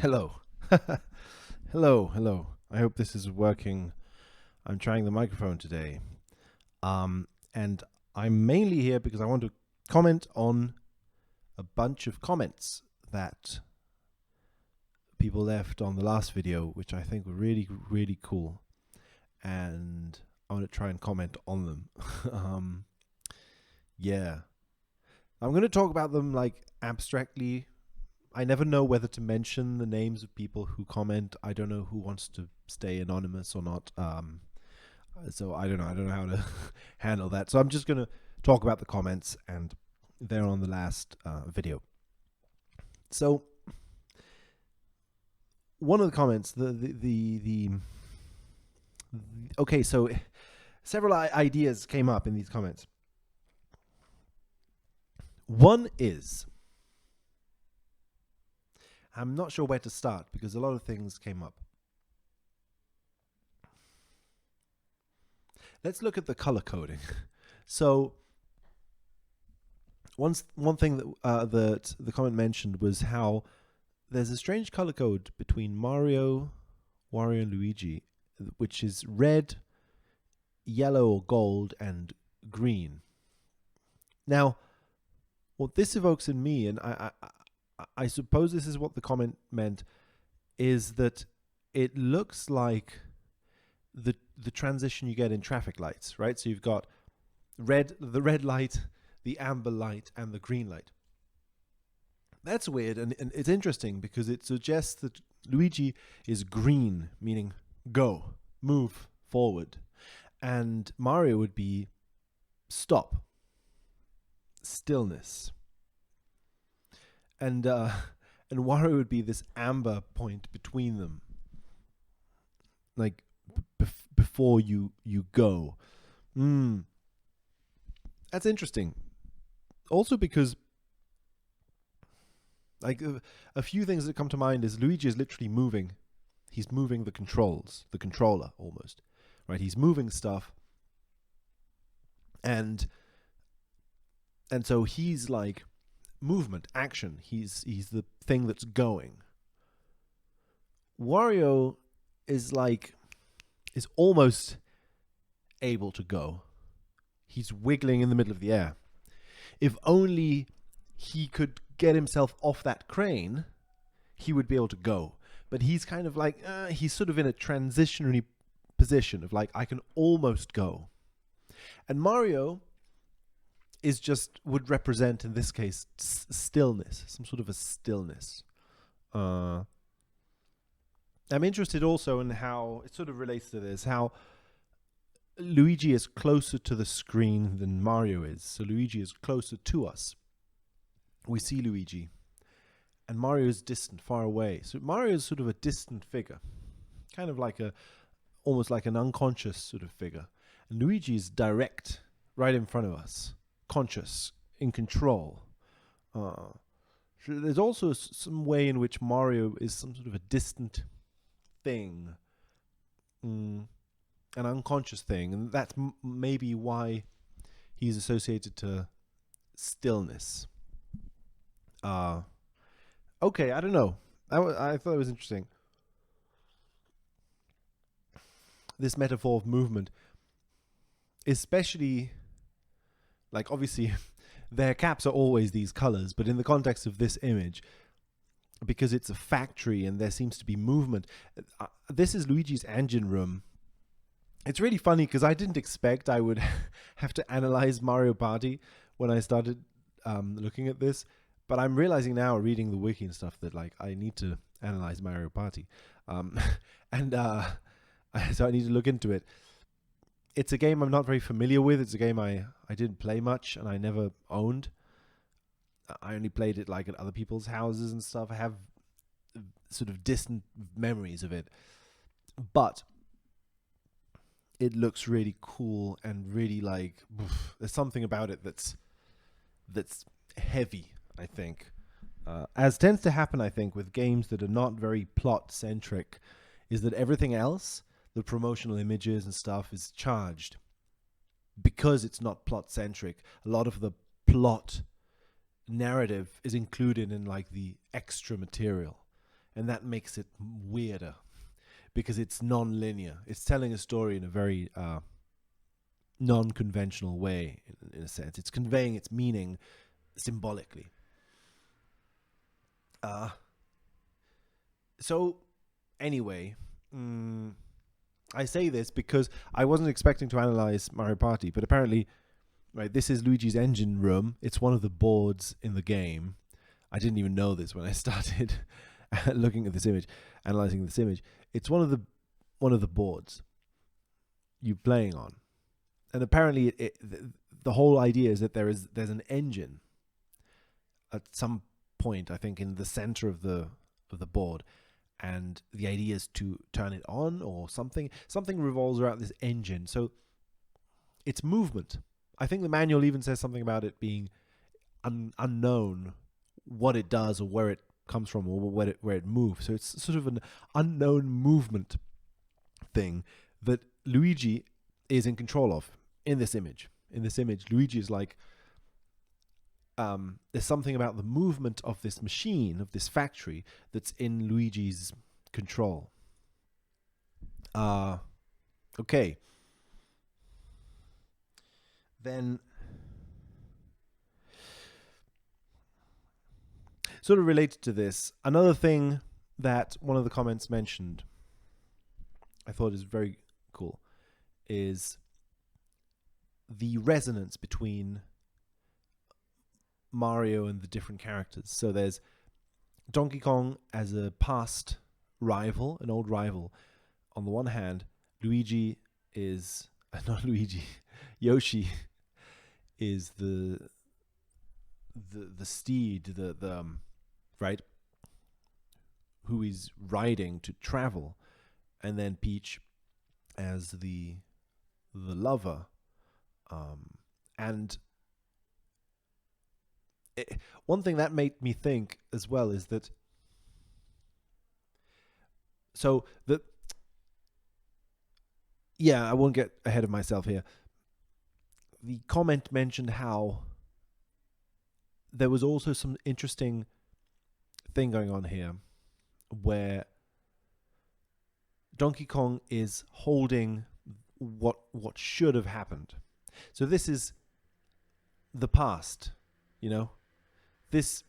Hello. Hello. I hope this is working. I'm trying the microphone today. And I'm mainly here because I want to comment on a bunch of comments that people left on the last video, which I think were really, really cool. And I want to try and comment on them. Yeah. I'm going to talk about them like abstractly. I never know whether to mention the names of people who comment. I don't know who wants to stay anonymous or not. So I don't know. I don't know how to handle that. So I'm just going to talk about the comments, and they're on the last video. So one of the comments, okay, so several ideas came up in these comments. One is, I'm not sure where to start because a lot of things came up. Let's look at the color coding. So one thing that the comment mentioned was how there's a strange color code between Wario, and Luigi, which is red, yellow or gold, and green. Now, what this evokes in me, and I suppose this is what the comment meant, is that it looks like the transition you get in traffic lights, right? So you've got the red light, the amber light, and the green light. That's weird, and it's interesting because it suggests that Luigi is green, meaning go, move forward, and Mario would be stop, stillness. And Wario would be this amber point between them, like before you go. That's interesting. Also because, like, a few things that come to mind is Luigi is literally moving. He's moving the controller almost, right? He's moving stuff, and so he's like movement, action. He's the thing that's going. Wario is almost able to go. He's wiggling in the middle of the air. If only he could get himself off that crane, he would be able to go. But he's kind of like, he's sort of in a transitionary position of like, I can almost go. And Mario would represent, in this case, stillness, some sort of a stillness. I'm interested also in how it sort of relates to this, how Luigi is closer to the screen than Mario is. So Luigi is closer to us. We see Luigi, and Mario is distant, far away. So Mario is sort of a distant figure, kind of like almost like an unconscious sort of figure. And Luigi is direct, right in front of us. Conscious, in control. There's also some way in which Mario is some sort of a distant thing, an unconscious thing, and that's maybe why he's associated to stillness. Okay, I don't know. I thought it was interesting. This metaphor of movement, especially. Like, obviously, their caps are always these colors, but in the context of this image, because it's a factory and there seems to be movement, this is Luigi's engine room. It's really funny because I didn't expect I would have to analyze Mario Party when I started looking at this, but I'm realizing now, reading the wiki and stuff, that like I need to analyze Mario Party, so I need to look into it. It's a game I'm not very familiar with. It's a game I didn't play much and I never owned. I only played it like at other people's houses and stuff. I have sort of distant memories of it. But it looks really cool and really like, there's something about it that's heavy, I think. As tends to happen, I think, with games that are not very plot-centric, is that everything else, the promotional images and stuff, is charged. Because it's not plot-centric, a lot of the plot narrative is included in like the extra material. and that makes it weirder because it's non-linear. It's telling a story in a very non-conventional way, in a sense. It's conveying its meaning symbolically. So, anyway, I say this because I wasn't expecting to analyze Mario Party, but apparently, right, this is Luigi's engine room. It's one of the boards in the game. I didn't even know this when I started looking at this image, analyzing this image. It's one of the boards you're playing on, and apparently, the whole idea is that there's an engine at some point, I think, in the center of the board. And the idea is to turn it on or something. Something revolves around this engine. So it's movement. I think the manual even says something about it being unknown, what it does or where it comes from or where it moves. So it's sort of an unknown movement thing that Luigi is in control of in this image. In this image, Luigi is like, there's something about the movement of this machine, of this factory, that's in Luigi's control. Okay. Then, sort of related to this, another thing that one of the comments mentioned, I thought is very cool, is the resonance between Mario and the different characters. So there's Donkey Kong as a past rival, an old rival. On the one hand, Luigi is not Luigi. Yoshi is the steed, the right, who he's riding to travel, and then Peach as the lover, and one thing that made me think as well is that, so the, yeah, I won't get ahead of myself here. The comment mentioned how there was also some interesting thing going on here where Donkey Kong is holding what should have happened. So this is the past, you know. This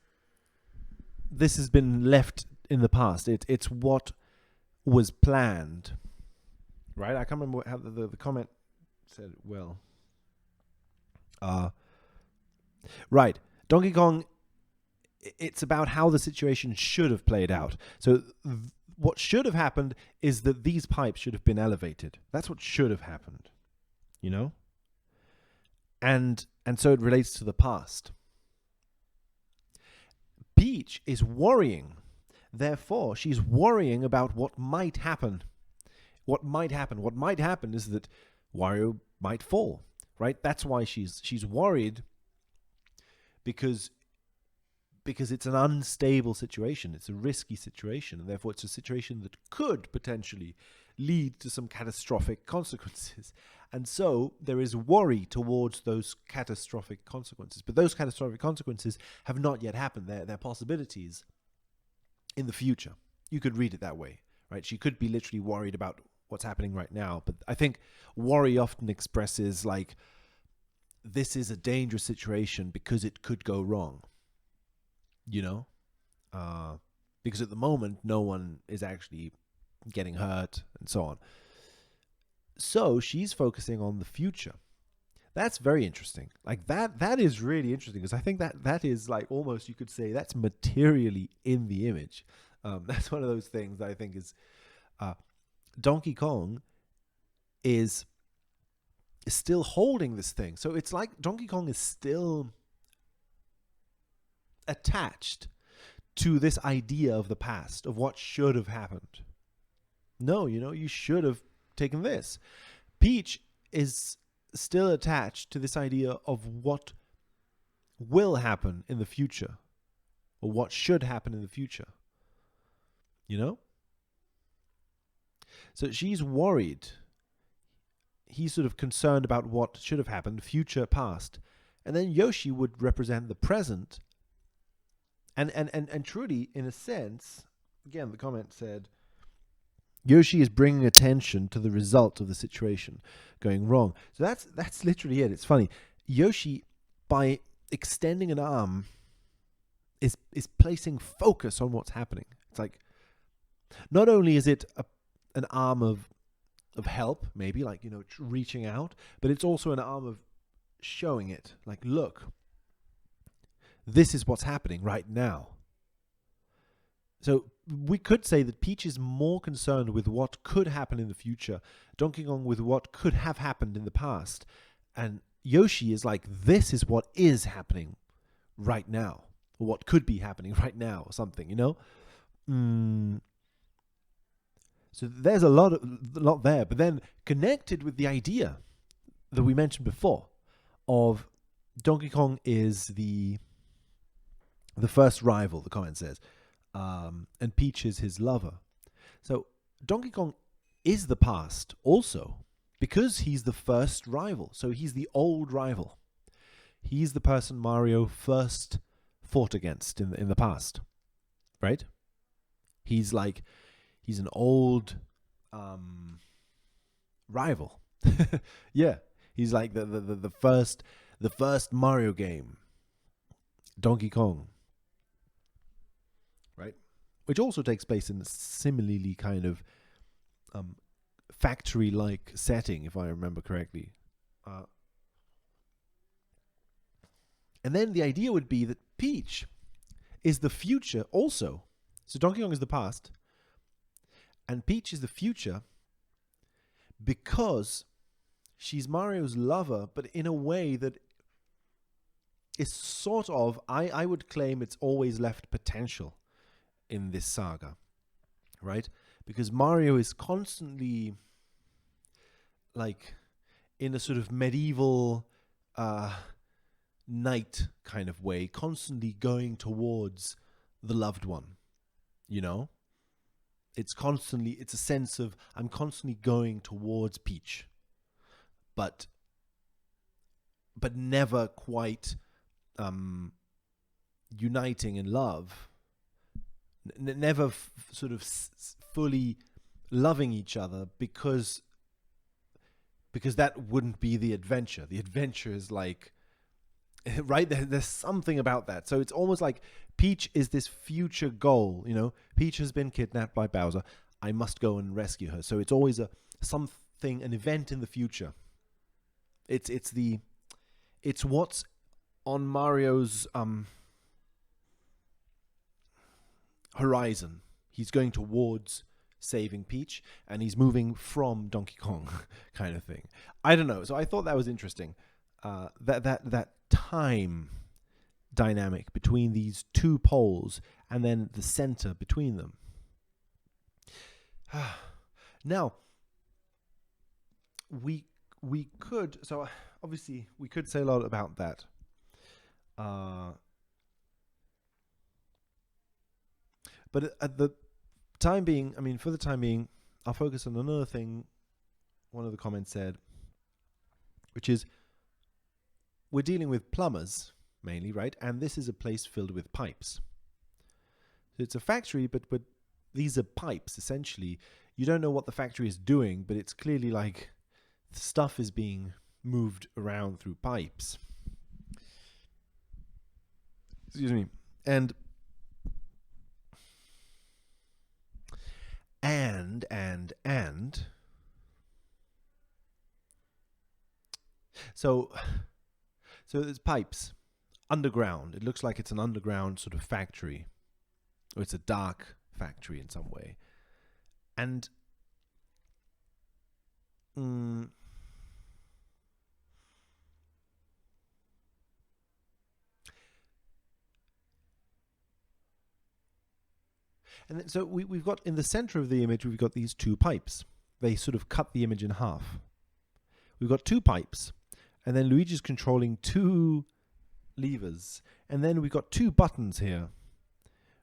has been left in the past. It's what was planned, right? I can't remember how the comment said it well. Right. Donkey Kong, it's about how the situation should have played out. So what should have happened is that these pipes should have been elevated. That's what should have happened, you know? And so it relates to the past. Peach is worrying. Therefore, she's worrying about what might happen. What might happen? What might happen is that Wario might fall, right? That's why she's worried, because it's an unstable situation. It's a risky situation, and therefore it's a situation that could potentially lead to some catastrophic consequences. And so there is worry towards those catastrophic consequences. But those catastrophic consequences have not yet happened. They're possibilities in the future. You could read it that way, right? She could be literally worried about what's happening right now. But I think worry often expresses like, this is a dangerous situation because it could go wrong, you know? Because at the moment, no one is actually getting hurt and so on. So she's focusing on the future. That's very interesting. Like that is really interesting, because I think that is like almost, you could say, that's materially in the image. That's one of those things that I think is Donkey Kong is still holding this thing. So it's like Donkey Kong is still attached to this idea of the past, of what should have happened. No, you should have taken this. Peach is still attached to this idea of what will happen in the future, or what should happen in the future. You know? So she's worried. He's sort of concerned about what should have happened, future, past. And then Yoshi would represent the present. And truly, in a sense, again, the comment said, Yoshi is bringing attention to the result of the situation going wrong. So that's literally it. It's funny. Yoshi, by extending an arm, is placing focus on what's happening. It's like, not only is it an arm of help, maybe, like, reaching out, but it's also an arm of showing it. Like, look, this is what's happening right now. So we could say that Peach is more concerned with what could happen in the future, Donkey Kong with what could have happened in the past, and Yoshi is like, this is what is happening right now, or what could be happening right now, or something, So there's a lot there, but then connected with the idea that we mentioned before of Donkey Kong is the first rival, the comment says, and Peach is his lover. So Donkey Kong is the past also, because he's the first rival. So he's the old rival. He's the person Mario first fought against in the past, right? He's an old rival. Yeah, he's like the first Mario game, Donkey Kong, right? Which also takes place in a similarly kind of factory-like setting, if I remember correctly. And then the idea would be that Peach is the future also. So Donkey Kong is the past, and Peach is the future because she's Mario's lover, but in a way that is sort of, I would claim it's always left potential in this saga, right? Because Mario is constantly, like, in a sort of medieval knight kind of way, constantly going towards the loved one, It's a sense of, I'm constantly going towards Peach, but never quite uniting in love, never sort of fully loving each other, because that wouldn't be the adventure. The adventure is like, right, there's something about that. So it's almost like Peach is this future goal, Peach has been kidnapped by Bowser, I must go and rescue her. So it's always an event in the future. It's what's on Mario's horizon. He's going towards saving Peach, and he's moving from Donkey Kong, kind of thing. I don't know. So I thought that was interesting. That time dynamic between these two poles, and then the center between them. Now, we could, so obviously we could say a lot about that. But at the time being, for the time being, I'll focus on another thing one of the comments said, which is, we're dealing with plumbers mainly, right? And this is a place filled with pipes. So it's a factory, but these are pipes, essentially. You don't know what the factory is doing, but it's clearly like stuff is being moved around through pipes. Excuse me. And so there's pipes underground. It looks like it's an underground sort of factory, or it's a dark factory in some way. And and then, so we've got in the center of the image, we've got these two pipes. They sort of cut the image in half. We've got two pipes, and then Luigi's controlling two levers, and then we've got two buttons here,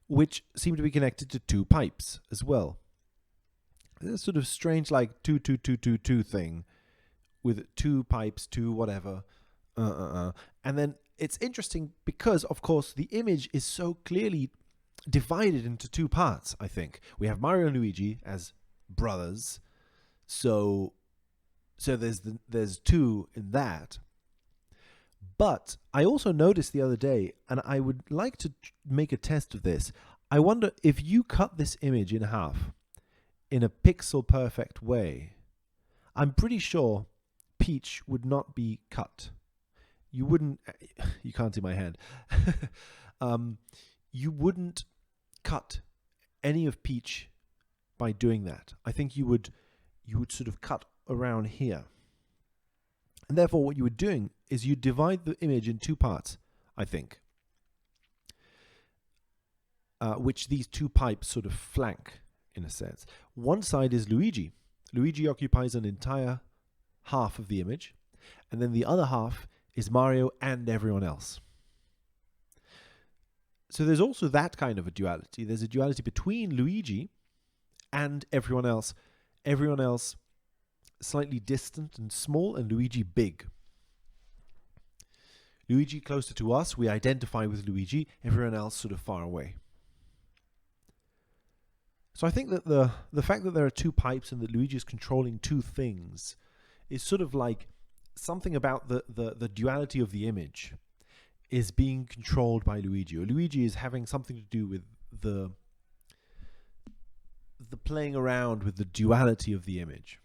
which seem to be connected to two pipes as well. This sort of strange, like two thing with two pipes, two whatever, and then it's interesting because, of course, the image is so clearly divided into two parts, I think. We have Mario and Luigi as brothers. So there's two in that. But I also noticed the other day, and I would like to make a test of this. I wonder if you cut this image in half in a pixel perfect way, I'm pretty sure Peach would not be cut. You wouldn't. You can't see my hand. You wouldn't cut any of Peach by doing that. I think you would sort of cut around here. And therefore what you were doing is you divide the image in two parts, I think. Which these two pipes sort of flank, in a sense. One side is Luigi. Luigi occupies an entire half of the image. And then the other half is Mario and everyone else. So there's also that kind of a duality. There's a duality between Luigi and everyone else. Everyone else slightly distant and small, and Luigi big. Luigi closer to us, we identify with Luigi. Everyone else sort of far away. So I think that the fact that there are two pipes and that Luigi is controlling two things is sort of like something about the duality of the image is being controlled by Luigi, or Luigi is having something to do with the playing around with the duality of the image.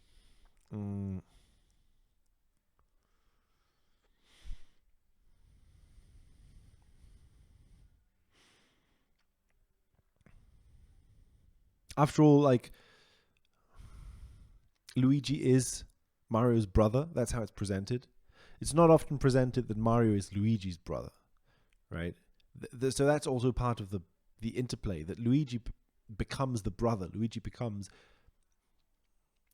After all, like, Luigi is Mario's brother. That's how it's presented. It's not often presented that Mario is Luigi's brother, right? So that's also part of the interplay, that Luigi becomes the brother. Luigi becomes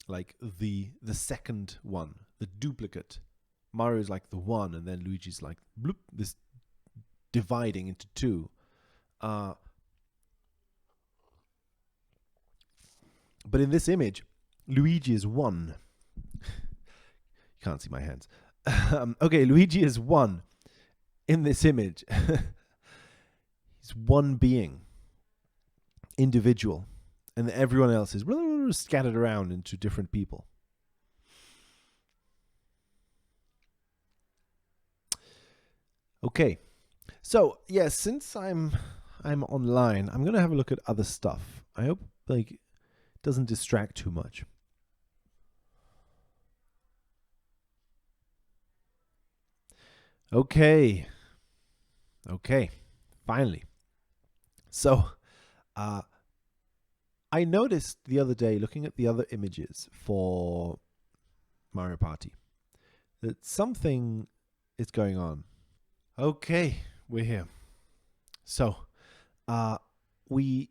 like the second one, the duplicate. Mario's like the one, and then Luigi's like bloop, this dividing into two. But in this image, Luigi is one. You can't see my hands. Okay, Luigi is one in this image. He's one being, individual, and everyone else is scattered around into different people. Okay, so yes, since I'm online, I'm gonna have a look at other stuff. I hope like it doesn't distract too much. Okay, finally. So, I noticed the other day, looking at the other images for Mario Party, that something is going on. Okay, we're here. So, we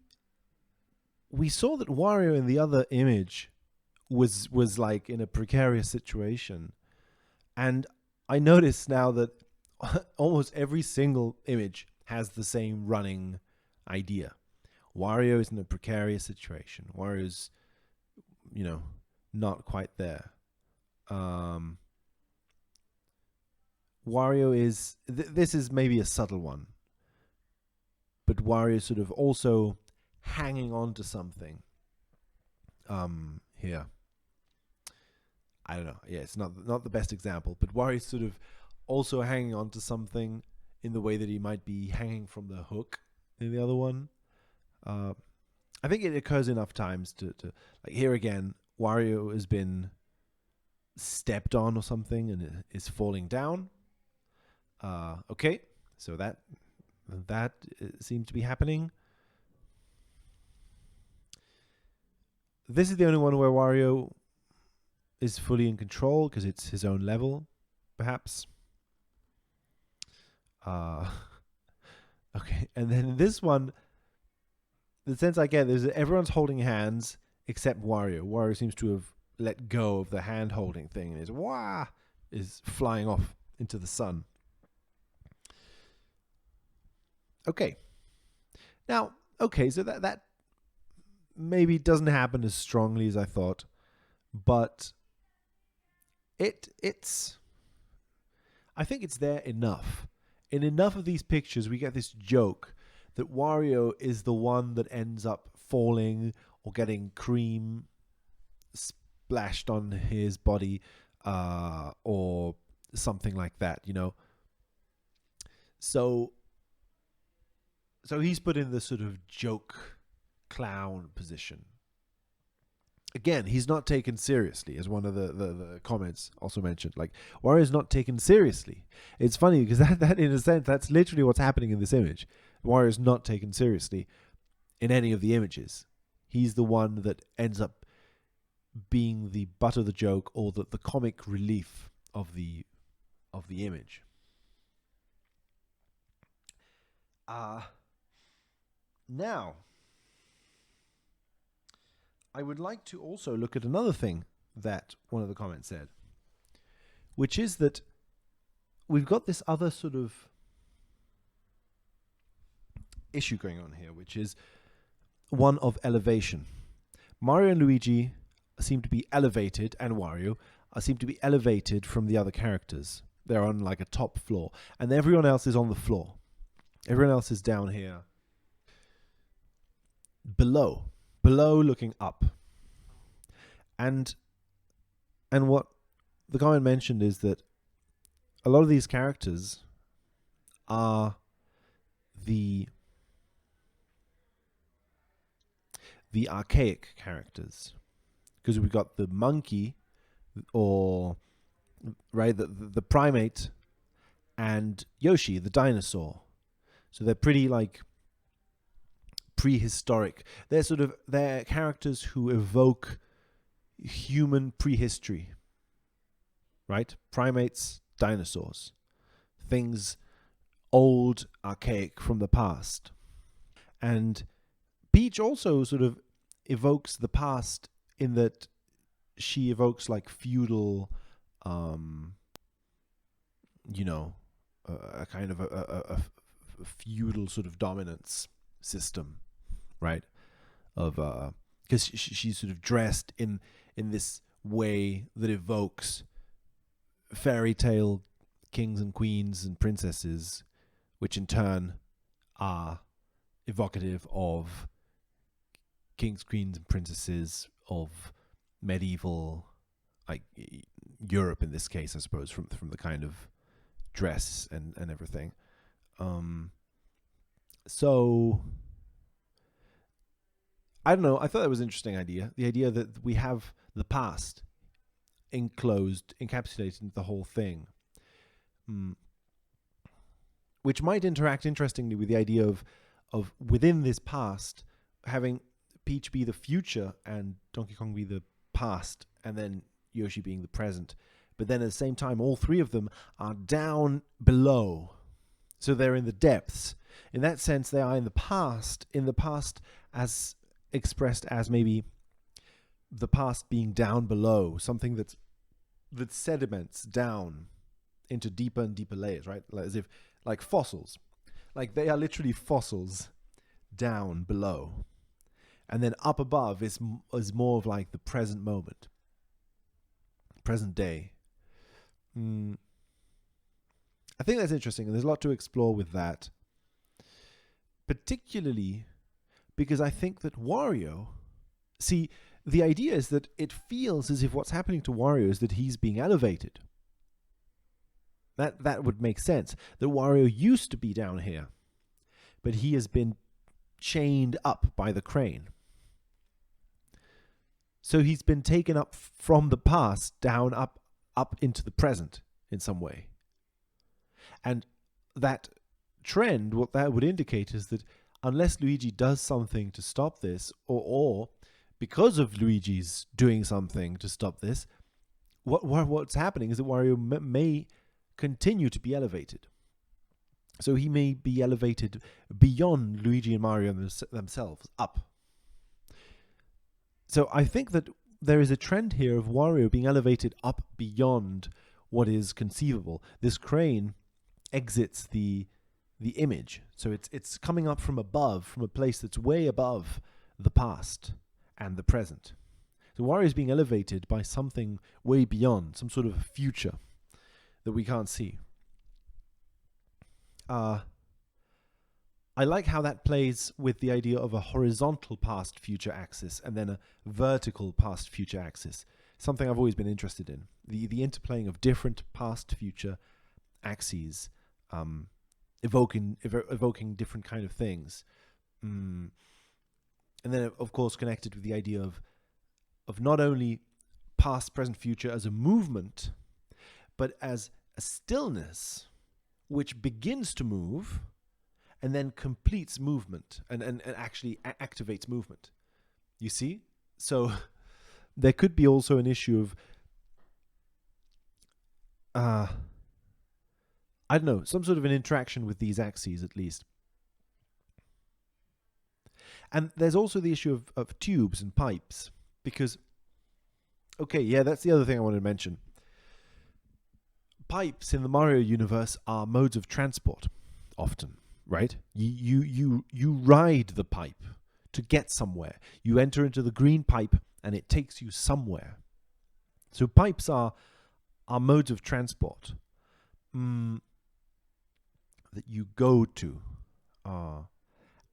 saw that Wario in the other image was like in a precarious situation, and I noticed now that almost every single image has the same running idea. Wario is in a precarious situation. Wario's, not quite there. Wario is... this is maybe a subtle one. But Wario is sort of also hanging on to something. Here. I don't know. Yeah, it's not the best example. But Wario's sort of also hanging on to something in the way that he might be hanging from the hook in the other one. I think it occurs enough times to like here again, Wario has been stepped on or something and is falling down. Okay, so that seems to be happening. This is the only one where Wario is fully in control because it's his own level, perhaps. Okay, and then this one, the sense I get is that everyone's holding hands except Wario. Wario seems to have let go of the hand holding thing and is flying off into the sun. Okay. Now, so that maybe doesn't happen as strongly as I thought, but it's I think it's there enough. In enough of these pictures, we get this joke that Wario is the one that ends up falling or getting cream splashed on his body, or something like that, you know. So he's put in the sort of joke clown position. Again, he's not taken seriously, as one of the comments also mentioned. Like, Wario's not taken seriously. It's funny because that in a sense, that's literally what's happening in this image. Wario's not taken seriously in any of the images. He's the one that ends up being the butt of the joke, or the comic relief of the image. Now, I would like to also look at another thing that one of the comments said, which is that we've got this other sort of issue going on here, which is one of elevation. Mario and Luigi seem to be elevated, and Wario seem to be elevated from the other characters. They're on like a top floor, and everyone else is on the floor. Everyone else is down here, below looking up. And what the comment mentioned is that a lot of these characters are the archaic characters, because we've got the monkey, or right, the primate, and Yoshi, the dinosaur. So they're pretty like prehistoric. They're characters who evoke human prehistory, right? Primates, dinosaurs, things old, archaic, from the past. And Peach also sort of evokes the past in that she evokes like feudal, a kind of a feudal sort of dominance system, right? Of because she's sort of dressed in this way that evokes fairy tale kings and queens and princesses, which in turn are evocative of kings, queens, and princesses of medieval, like Europe in this case, I suppose, from the kind of dress and everything. So I don't know. I thought that was an interesting idea. The idea that we have the past encapsulated into the whole thing, which might interact interestingly with the idea of within this past having Peach be the future and Donkey Kong be the past, and then Yoshi being the present. But then at the same time, all three of them are down below. So they're in the depths. In that sense, they are in the past as expressed as maybe the past being down below, something that sediments down into deeper and deeper layers, right? As if like fossils. Like they are literally fossils down below. And then up above is more of like the present moment, present day. I think that's interesting, and there's a lot to explore with that. Particularly because I think that Wario, see, the idea is that it feels as if what's happening to Wario is that he's being elevated. That would make sense. That Wario used to be down here, but he has been chained up by the crane. So he's been taken up from the past down up into the present in some way. And that trend, what that would indicate is that unless Luigi does something to stop this, or because of Luigi's doing something to stop this, what's happening is that Wario may continue to be elevated. So he may be elevated beyond Luigi and Mario themselves, up. So I think that there is a trend here of Wario being elevated up beyond what is conceivable. This crane exits the image. So it's coming up from above, from a place that's way above the past and the present. So Wario is being elevated by something way beyond, some sort of future that we can't see. I I like how that plays with the idea of a horizontal past-future axis and then a vertical past-future axis. Something I've always been interested in. The interplaying of different past-future axes, evoking different kind of things. And then, of course, connected with the idea of not only past, present, future as a movement, but as a stillness which begins to move and then completes movement and actually activates movement. You see? So there could be also an issue of, I don't know, some sort of an interaction with these axes at least. And there's also the issue of tubes and pipes, because, okay, yeah, that's the other thing I wanted to mention. Pipes in the Mario universe are modes of transport, often, right? You ride the pipe to get somewhere. You enter into the green pipe and it takes you somewhere. So pipes are modes of transport that you go to.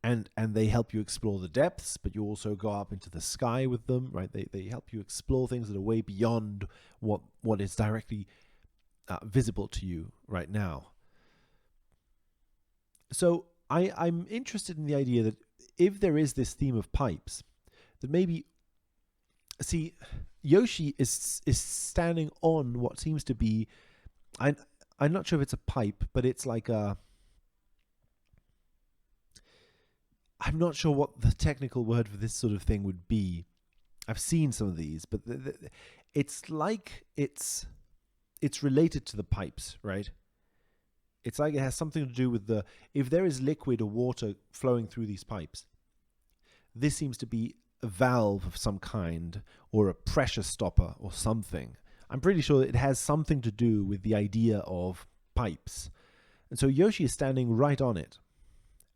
And they help you explore the depths, but you also go up into the sky with them, right? They help you explore things that are way beyond what is directly visible to you right now. So I'm interested in the idea that if there is this theme of pipes, that maybe, see, Yoshi is standing on what seems to be, I'm not sure if it's a pipe, but it's like a, I'm not sure what the technical word for this sort of thing would be. I've seen some of these, but it's like it's related to the pipes, right? It's like it has something to do with if there is liquid or water flowing through these pipes, this seems to be a valve of some kind or a pressure stopper or something. I'm pretty sure it has something to do with the idea of pipes. And so Yoshi is standing right on it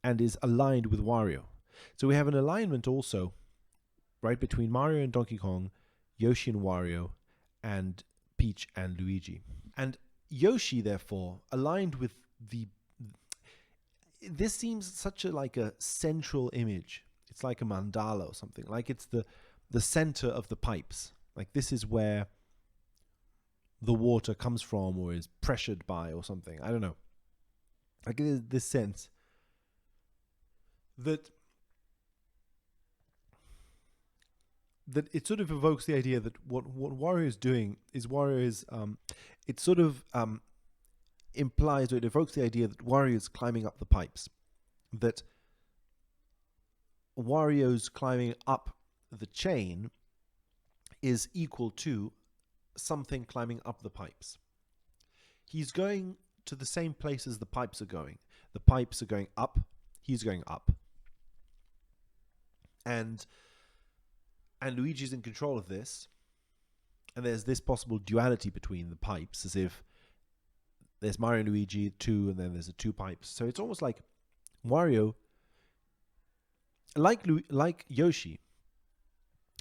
and is aligned with Wario. So we have an alignment also, right, between Mario and Donkey Kong, Yoshi and Wario, and Peach and Luigi. And Yoshi, therefore, aligned with this seems such a central image. It's like a mandala or something. Like it's the center of the pipes. Like this is where the water comes from or is pressured by or something. I don't know. I get this sense that it sort of evokes the idea that what Wario is doing is it sort of implies, or it evokes the idea that Wario is climbing up the pipes, that Wario's climbing up the chain is equal to something climbing up the pipes. He's going to the same place as the pipes are going. The pipes are going up, he's going up. And Luigi's in control of this, and there's this possible duality between the pipes, as if there's Mario and Luigi, two, and then there's the two pipes. So it's almost like Wario, like Yoshi,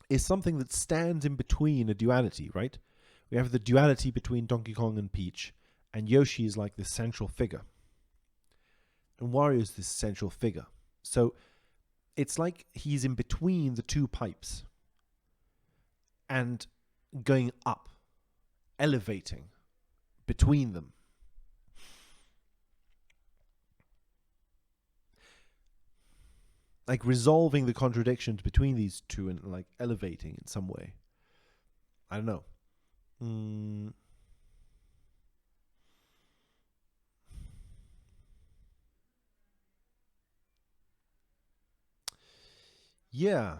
is something that stands in between a duality, right? We have the duality between Donkey Kong and Peach, and Yoshi is like this central figure. And Wario is this central figure. So it's like he's in between the two pipes and going up, elevating between them. Like resolving the contradictions between these two and like elevating in some way. I don't know. Yeah.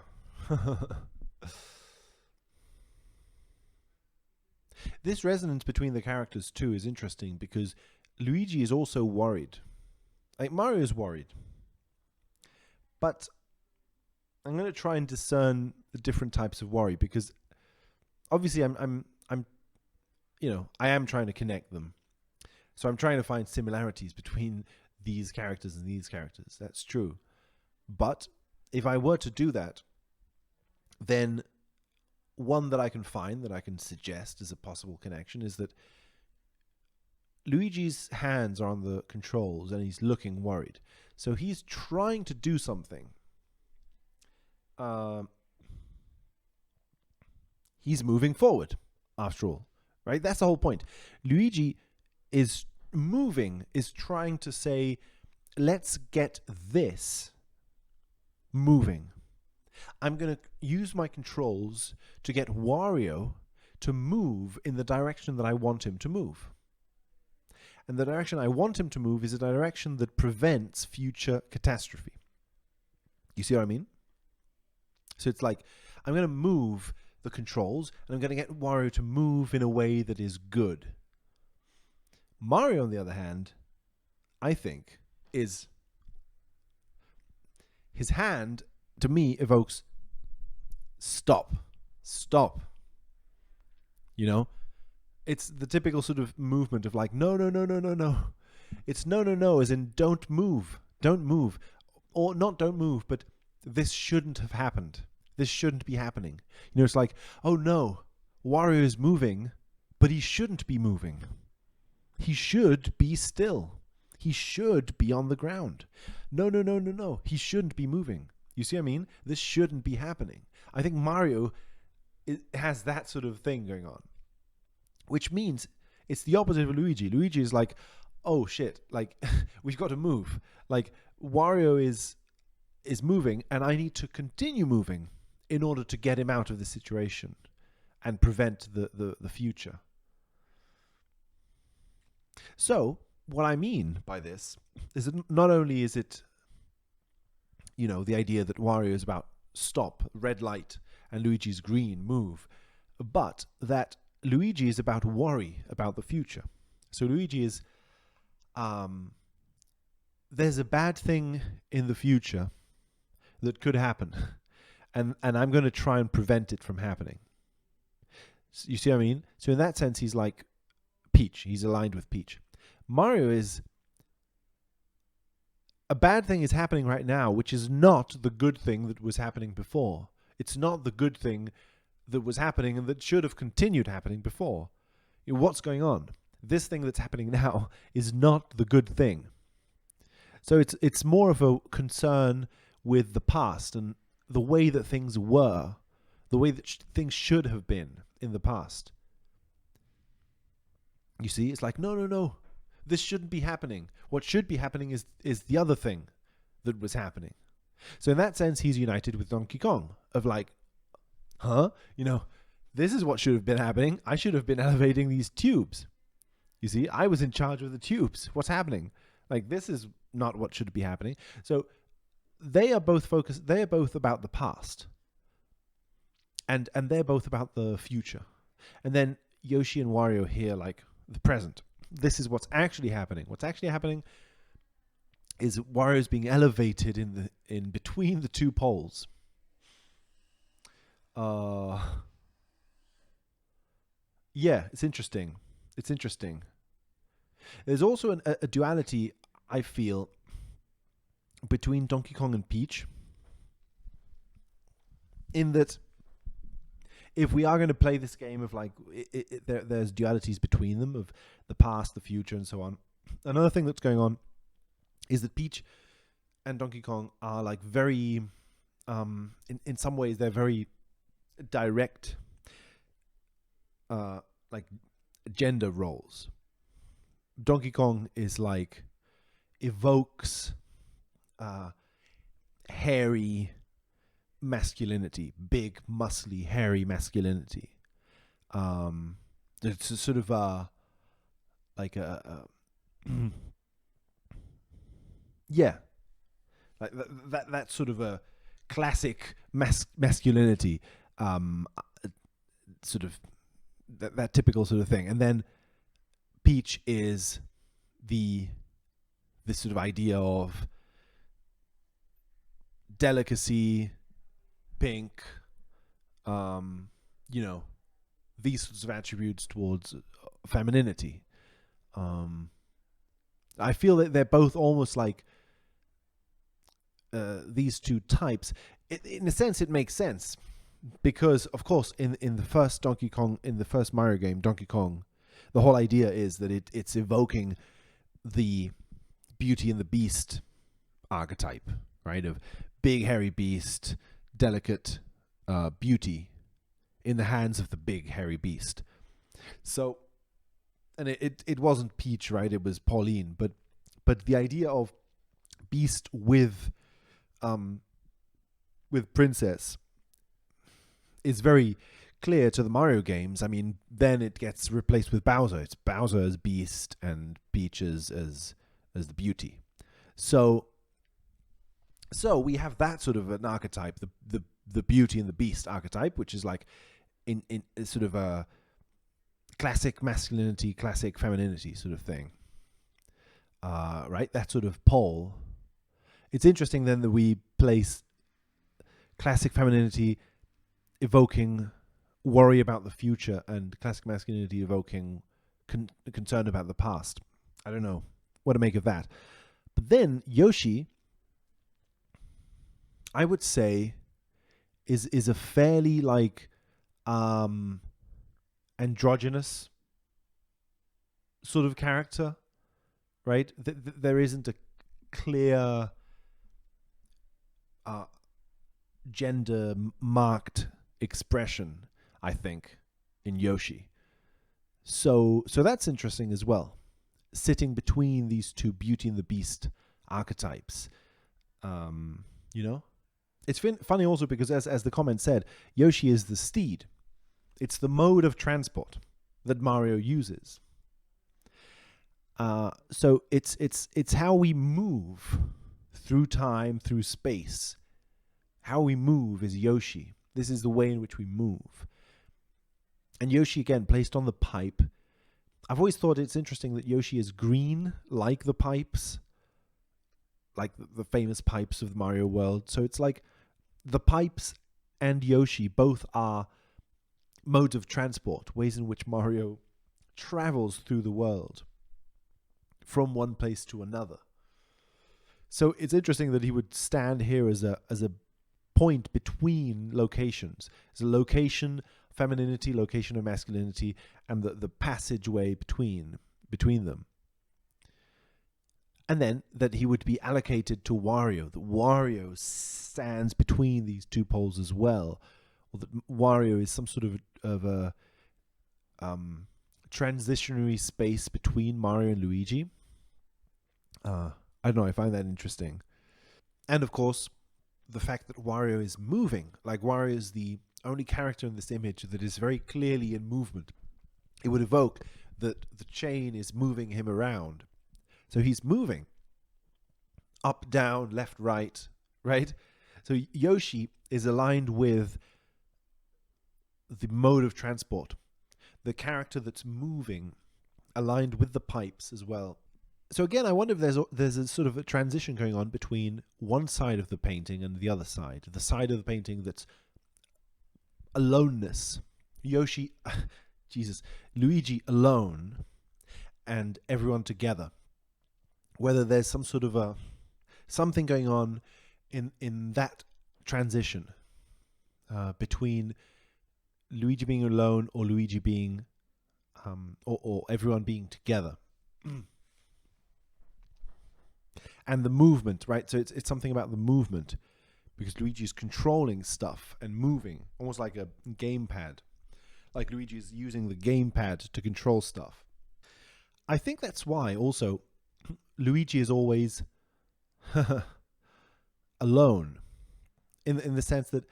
This resonance between the characters too is interesting because Luigi is also worried. Like Mario is worried. But I'm going to try and discern the different types of worry because obviously I'm I am trying to connect them. So I'm trying to find similarities between these characters and these characters. That's true. But if I were to do that, then one that I can find, that I can suggest as a possible connection, is that Luigi's hands are on the controls and he's looking worried. So he's trying to do something. He's moving forward, after all, right? That's the whole point. Luigi is moving, is trying to say, let's get this moving. I'm going to use my controls to get Wario to move in the direction that I want him to move. And the direction I want him to move is a direction that prevents future catastrophe. You see what I mean? So it's like, I'm going to move the controls, and I'm going to get Wario to move in a way that is good. Mario, on the other hand, I think, is... his hand, to me, evokes stop. Stop. You know? It's the typical sort of movement of like, no. It's no, as in don't move. Don't move. Or not don't move, but this shouldn't have happened. This shouldn't be happening. You know, it's like, oh no, Wario is moving, but he shouldn't be moving. He should be still. He should be on the ground. No. He shouldn't be moving. You see what I mean? This shouldn't be happening. I think Mario has that sort of thing going on. Which means it's the opposite of Luigi. Luigi is like, oh shit, like, we've got to move. Like, Wario is moving, and I need to continue moving in order to get him out of the situation and prevent the future. So, what I mean by this is that not only is it, you know, the idea that Wario is about stop, red light, and Luigi's green, move, but that Luigi is about worry about the future. So Luigi is, there's a bad thing in the future that could happen, and I'm going to try and prevent it from happening. You see what I mean? So in that sense, he's like Peach. He's aligned with Peach. Mario is, a bad thing is happening right now, which is not the good thing that was happening before. It's not the good thing that was happening and that should have continued happening before. You know, what's going on? This thing that's happening now is not the good thing. So it's more of a concern with the past and the way that things were, the way that things should have been in the past. You see, it's like, no. This shouldn't be happening. What should be happening is the other thing that was happening. So in that sense, he's united with Donkey Kong, of like, huh? You know, this is what should have been happening. I should have been elevating these tubes. You see, I was in charge of the tubes. What's happening? Like, this is not what should be happening. So they are both focused. They are both about the past. And they're both about the future. And then Yoshi and Wario here, like, the present. This is what's actually happening. What's actually happening is Wario's being elevated in between the two poles. Yeah, it's interesting. It's interesting. There's also a duality, I feel, between Donkey Kong and Peach, in that if we are going to play this game of like, there's dualities between them of the past, the future, and so on. Another thing that's going on is that Peach and Donkey Kong are like very, in some ways, they're very direct, like gender roles. Donkey Kong is like, evokes hairy masculinity, big, muscly, hairy masculinity. It's a sort of like yeah, like that sort of a classic masculinity, sort of that typical sort of thing. And then Peach is this sort of idea of delicacy, pink, you know, these sorts of attributes towards femininity. I feel that they're both almost like these two types. In a sense, it makes sense because, of course, in the first Donkey Kong, in the first Mario game, Donkey Kong, the whole idea is that it's evoking the Beauty and the Beast archetype, right? Of big hairy beast, delicate beauty in the hands of the big hairy beast. So, and it wasn't Peach, right? It was Pauline, but the idea of beast um with princess is very clear to the Mario games. I mean, then it gets replaced with Bowser. It's Bowser as beast and Peach as the beauty. So we have that sort of an archetype, the beauty and the beast archetype, which is like in sort of a classic masculinity, classic femininity sort of thing. Right? That sort of pole. It's interesting then that we place classic femininity evoking worry about the future and classic masculinity evoking concern about the past. I don't know what to make of that. But then Yoshi, I would say, is a fairly like androgynous sort of character, right? There isn't a clear uh, gender marked expression, I think, in Yoshi. So that's interesting as well. Sitting between these two Beauty and the Beast archetypes, you know, it's funny also because as the comment said, Yoshi is the steed. It's the mode of transport that Mario uses. So it's how we move through time, through space. How we move is Yoshi. This is the way in which we move. And Yoshi, again, placed on the pipe. I've always thought it's interesting that Yoshi is green, like the pipes, like the famous pipes of the Mario world. So it's like the pipes and Yoshi both are modes of transport, ways in which Mario travels through the world from one place to another. So it's interesting that he would stand here as a point between locations. It's a location femininity, location of masculinity, and the passageway between them. And then that he would be allocated to Wario. That Wario stands between these two poles as well, or that Wario is some sort of a transitionary space between Mario and Luigi. I don't know. I find that interesting, and of course, the fact that Wario is moving. Like Wario is the only character in this image that is very clearly in movement. It would evoke that the chain is moving him around. So he's moving up, down, left, right, right? So Yoshi is aligned with the mode of transport. The character that's moving aligned with the pipes as well. So again, I wonder if there's a sort of a transition going on between one side of the painting and the other side. The side of the painting that's aloneness. Yoshi, Jesus, Luigi alone and everyone together. Whether there's some sort of something going on in that transition between Luigi being alone or Luigi being or everyone being together. And the movement, right? So it's something about the movement because Luigi is controlling stuff and moving, almost like a gamepad. Like Luigi is using the gamepad to control stuff. I think that's why also Luigi is always alone, in the sense that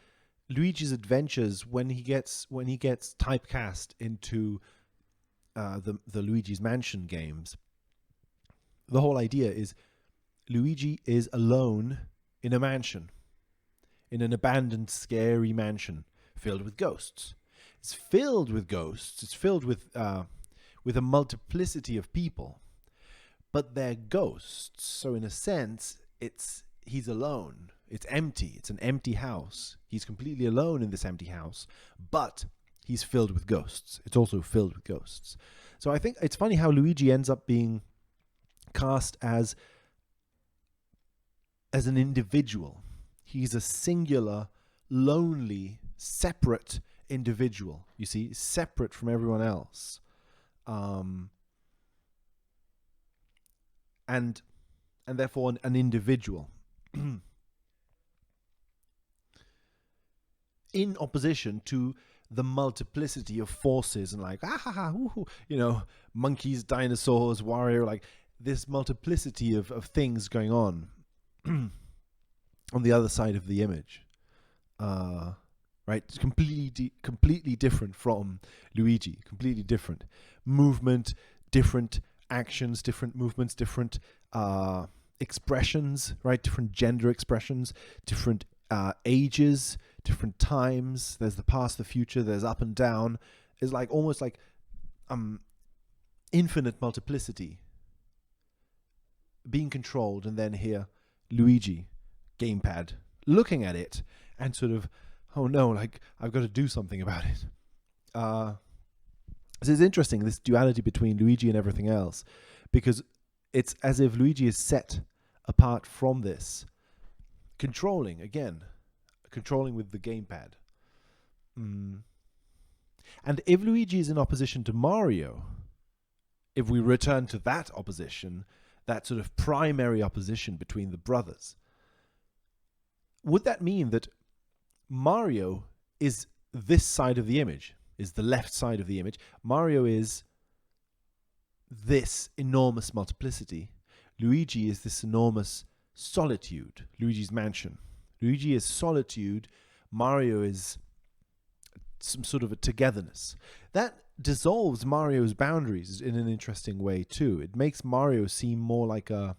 Luigi's adventures, when he gets typecast into the Luigi's Mansion games, the whole idea is Luigi is alone in a mansion, in an abandoned, scary mansion filled with ghosts. It's filled with ghosts. It's filled with a multiplicity of people, but they're ghosts. So in a sense, he's alone. It's empty. It's an empty house. He's completely alone in this empty house, but he's filled with ghosts. It's also filled with ghosts. So I think it's funny how Luigi ends up being cast as an individual. He's a singular, lonely, separate individual. You see, separate from everyone else, and therefore an individual. in opposition to the multiplicity of forces and like monkeys, dinosaurs, Wario, like this multiplicity of things going on on the other side of the image. Right? It's completely different from Luigi. Completely different movement, different actions, different movements, different expressions. Right? Different gender expressions, different ages, different times. There's the past, the future. There's up and down. It's like almost like infinite multiplicity being controlled, and then here Luigi, gamepad, looking at it and sort of, oh no, like I've got to do something about it. This is interesting, this duality between Luigi and everything else, because it's as if Luigi is set apart from this, controlling with the gamepad. And if Luigi is in opposition to Mario, if we return to that opposition, that sort of primary opposition between the brothers, would that mean that Mario is this side of the image, is the left side of the image? Mario is this enormous multiplicity. Luigi is this enormous solitude, Luigi's mansion. Luigi is solitude. Mario is some sort of a togetherness. That dissolves Mario's boundaries in an interesting way too. It makes Mario seem more like a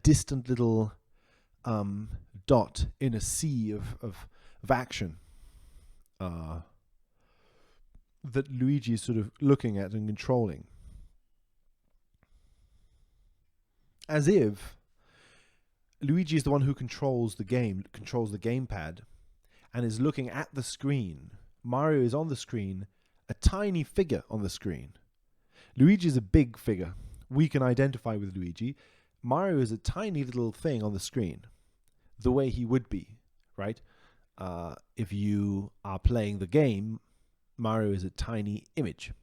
distant little dot in a sea of action that Luigi is sort of looking at and controlling. As if Luigi is the one who controls the game, controls the gamepad, and is looking at the screen. Mario is on the screen, a tiny figure on the screen. Luigi is a big figure. We can identify with Luigi. Mario is a tiny little thing on the screen, the way he would be, right? If you are playing the game, Mario is a tiny image.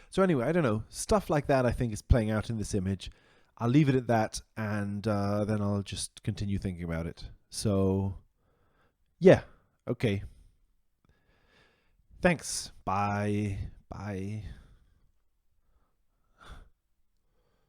So anyway, I don't know. Stuff like that I think is playing out in this image. I'll leave it at that, and then I'll just continue thinking about it. So, yeah. Okay. Thanks. Bye. Bye.